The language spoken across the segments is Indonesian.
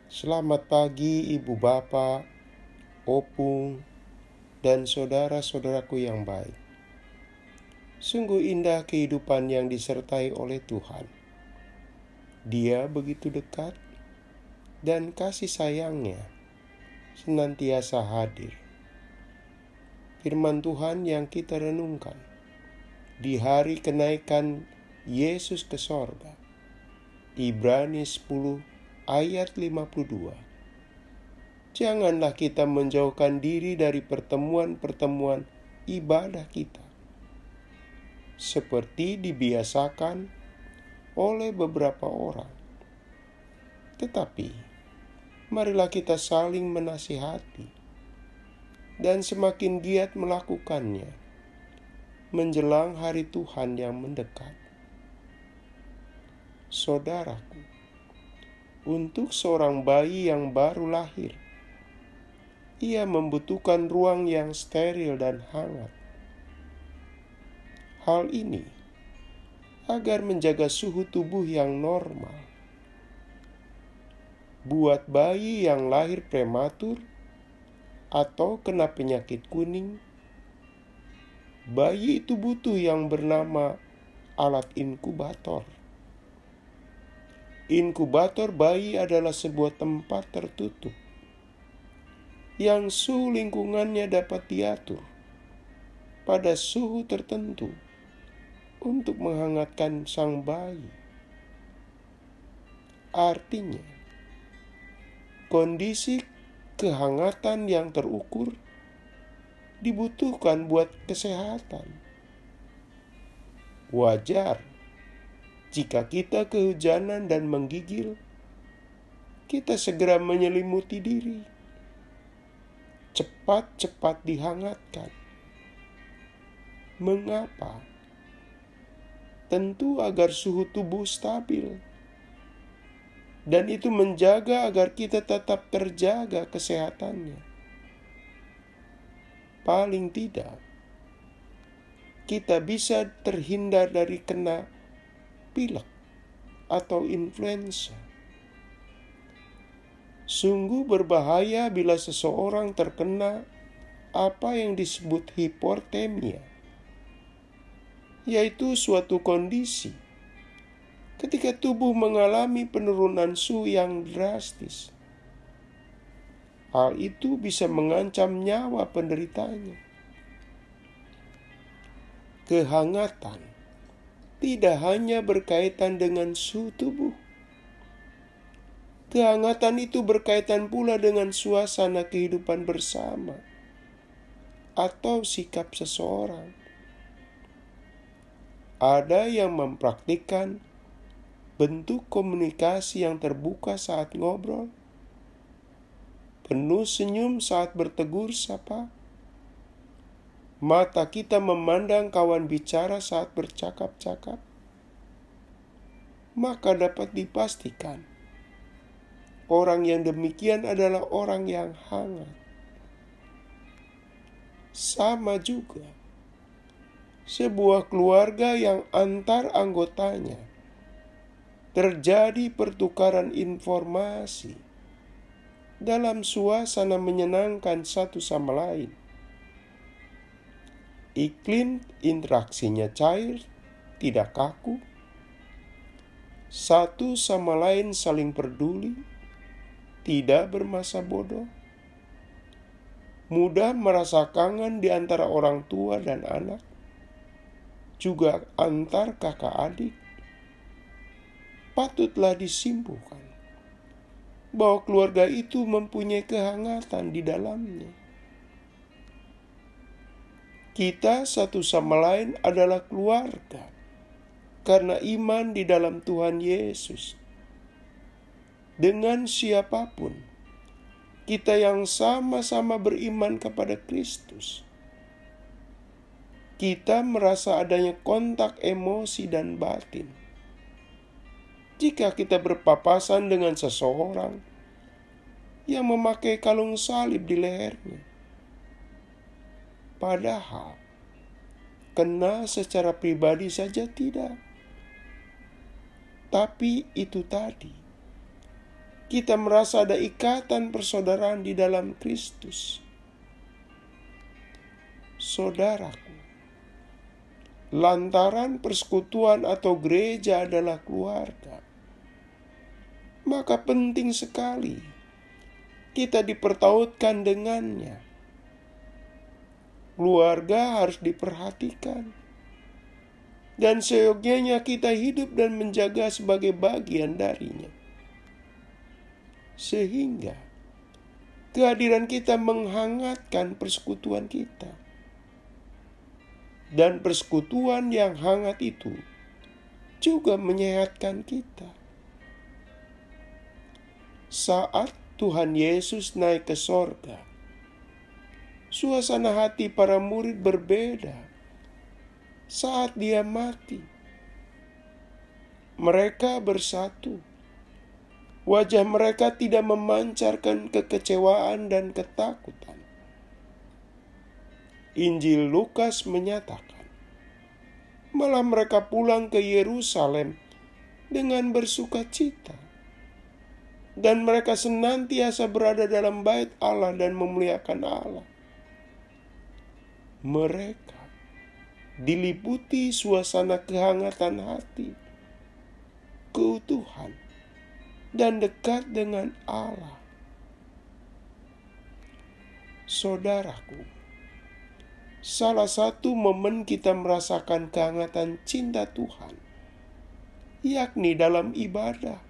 Selamat pagi Ibu Bapak, Opung, dan saudara-saudaraku yang baik. Sungguh indah kehidupan yang disertai oleh Tuhan. Dia begitu dekat dan kasih sayangnya senantiasa hadir. Firman Tuhan yang kita renungkan di hari kenaikan Yesus ke sorga, Ibrani 10 ayat 52. Janganlah kita menjauhkan diri dari pertemuan-pertemuan ibadah kita, seperti dibiasakan oleh beberapa orang. Tetapi, marilah kita saling menasihati dan semakin giat melakukannya menjelang hari Tuhan yang mendekat. Saudaraku, untuk seorang bayi yang baru lahir, ia membutuhkan ruang yang steril dan hangat. Hal ini agar menjaga suhu tubuh yang normal. Buat bayi yang lahir prematur atau kena penyakit kuning, bayi itu butuh yang bernama alat inkubator. Inkubator bayi adalah sebuah tempat tertutup yang suhu lingkungannya dapat diatur pada suhu tertentu untuk menghangatkan sang bayi. Artinya, kondisi kehangatan yang terukur dibutuhkan buat kesehatan. Wajar jika kita kehujanan dan menggigil, kita segera menyelimuti diri, cepat-cepat dihangatkan. Mengapa? Tentu agar suhu tubuh stabil, dan itu menjaga agar kita tetap terjaga kesehatannya. Paling tidak, kita bisa terhindar dari kena pilek atau influenza. Sungguh berbahaya bila seseorang terkena apa yang disebut hipotermia, yaitu suatu kondisi ketika tubuh mengalami penurunan suhu yang drastis. Hal itu bisa mengancam nyawa penderitanya. Kehangatan tidak hanya berkaitan dengan suhu tubuh. Kehangatan itu berkaitan pula dengan suasana kehidupan bersama atau sikap seseorang. Ada yang mempraktikkan bentuk komunikasi yang terbuka saat ngobrol, penuh senyum saat bertegur sapa, mata kita memandang kawan bicara saat bercakap-cakap, maka dapat dipastikan orang yang demikian adalah orang yang hangat. Sama juga, sebuah keluarga yang antar anggotanya terjadi pertukaran informasi dalam suasana menyenangkan satu sama lain. Iklim interaksinya cair, tidak kaku. Satu sama lain saling peduli, tidak bermasa bodoh. Mudah merasa kangen di antara orang tua dan anak, juga antar kakak adik. Patutlah disimpulkan bahwa keluarga itu mempunyai kehangatan di dalamnya. Kita satu sama lain adalah keluarga karena iman di dalam Tuhan Yesus. Dengan siapapun, kita yang sama-sama beriman kepada Kristus, kita merasa adanya kontak emosi dan batin. Jika kita berpapasan dengan seseorang yang memakai kalung salib di lehernya, padahal kena secara pribadi saja tidak. Tapi itu tadi, kita merasa ada ikatan persaudaraan di dalam Kristus. Saudaraku, lantaran persekutuan atau gereja adalah keluarga, maka penting sekali kita dipertautkan dengannya. Keluarga harus diperhatikan, dan seyogyanya kita hidup dan menjaga sebagai bagian darinya. Sehingga kehadiran kita menghangatkan persekutuan kita. Dan persekutuan yang hangat itu juga menyehatkan kita. Saat Tuhan Yesus naik ke sorga, suasana hati para murid berbeda saat dia mati. Mereka bersatu. Wajah mereka tidak memancarkan kekecewaan dan ketakutan. Injil Lukas menyatakan, malah mereka pulang ke Yerusalem dengan bersukacita. Dan mereka senantiasa berada dalam bait Allah dan memuliakan Allah. Mereka diliputi suasana kehangatan hati, keutuhan, dan dekat dengan Allah. Saudaraku, salah satu momen kita merasakan kehangatan cinta Tuhan, yakni dalam ibadah.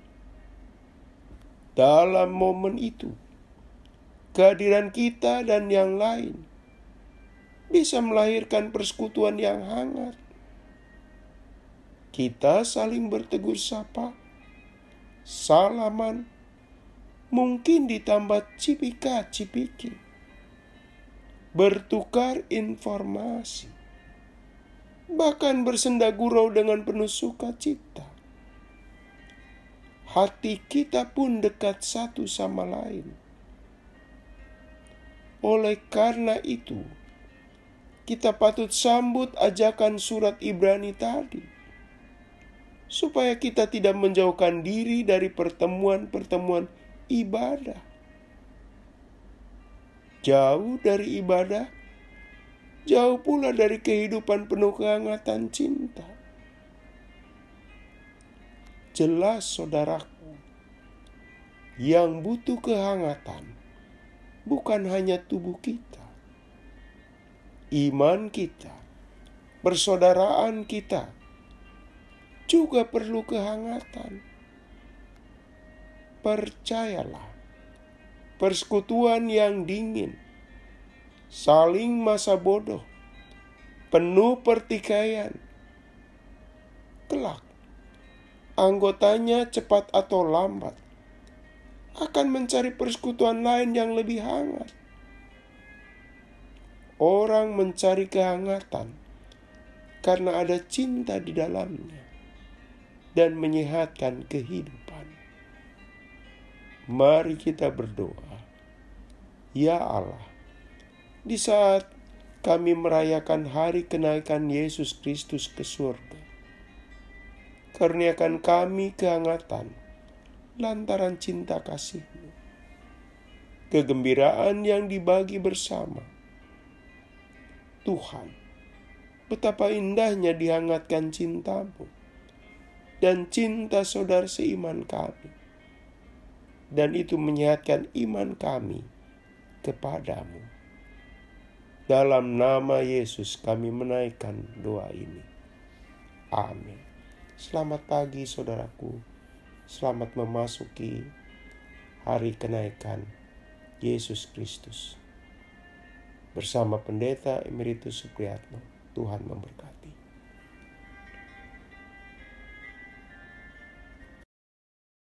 Dalam momen itu, kehadiran kita dan yang lain bisa melahirkan persekutuan yang hangat. Kita saling bertegur sapa, salaman, mungkin ditambah cipika-cipiki, bertukar informasi, bahkan bersenda gurau dengan penuh sukacita. Hati kita pun dekat satu sama lain. Oleh karena itu, kita patut sambut ajakan surat Ibrani tadi, supaya kita tidak menjauhkan diri dari pertemuan-pertemuan ibadah. Jauh dari ibadah, jauh pula dari kehidupan penuh kehangatan cinta. Jelas saudaraku, yang butuh kehangatan bukan hanya tubuh kita, iman kita, persaudaraan kita juga perlu kehangatan. Percayalah, persekutuan yang dingin, saling masa bodoh, penuh pertikaian, kelak anggotanya cepat atau lambat akan mencari persekutuan lain yang lebih hangat. Orang mencari kehangatan karena ada cinta di dalamnya dan menyehatkan kehidupan. Mari kita berdoa. Ya Allah, di saat kami merayakan hari kenaikan Yesus Kristus ke surga, karuniakan kami kehangatan lantaran cinta kasih-Mu, kegembiraan yang dibagi bersama. Tuhan, betapa indahnya dihangatkan cinta-Mu dan cinta saudara seiman kami, dan itu menyehatkan iman kami kepadamu. Dalam nama Yesus kami menaikkan doa ini. Amin. Selamat pagi saudaraku, selamat memasuki hari kenaikan Yesus Kristus. Bersama Pendeta Emeritus Supriyatno, Tuhan memberkati.